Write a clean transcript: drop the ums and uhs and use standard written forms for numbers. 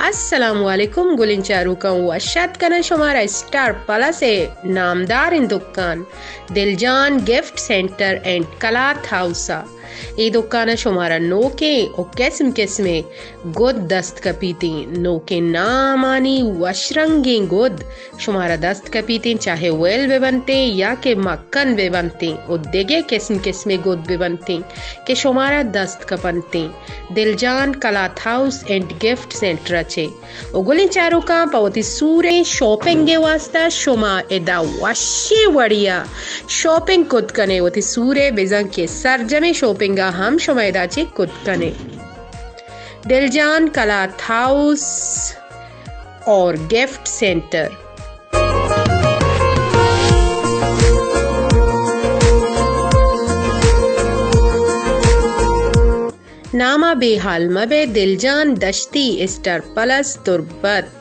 Assalamualaikum gulincarukan washad kana shumara star palase नामदार इन दुकान दिलजान gift centre and Kalath house ये दुकान शुमारा नोके और किस्म किस्मे गुद दस्त कपीती नोके नामानी वशरंगी गुद शुमारा दस्त कपीती चाहे वेल वे बनते या के मक्खन वे बनते और देगे किस्म किस्मे गुद वे बनते के शुमारा दस्त कपनते दिलजान Kalath house and gift centre अच्छे उगुली चारों का पवती सूरे शॉपिंग के वास्ता शुमा एदा वशी वड़िया शॉपिंग कुद कने वती सूरे बेजंग के सरजमे शॉपिंग हम शुमायदाची कुद कने दिलजान कलाथ हाउस और गिफ्ट सेंटर नामा बेहाल मबे दिलजान दश्ती स्टार प्लस तुर्बत।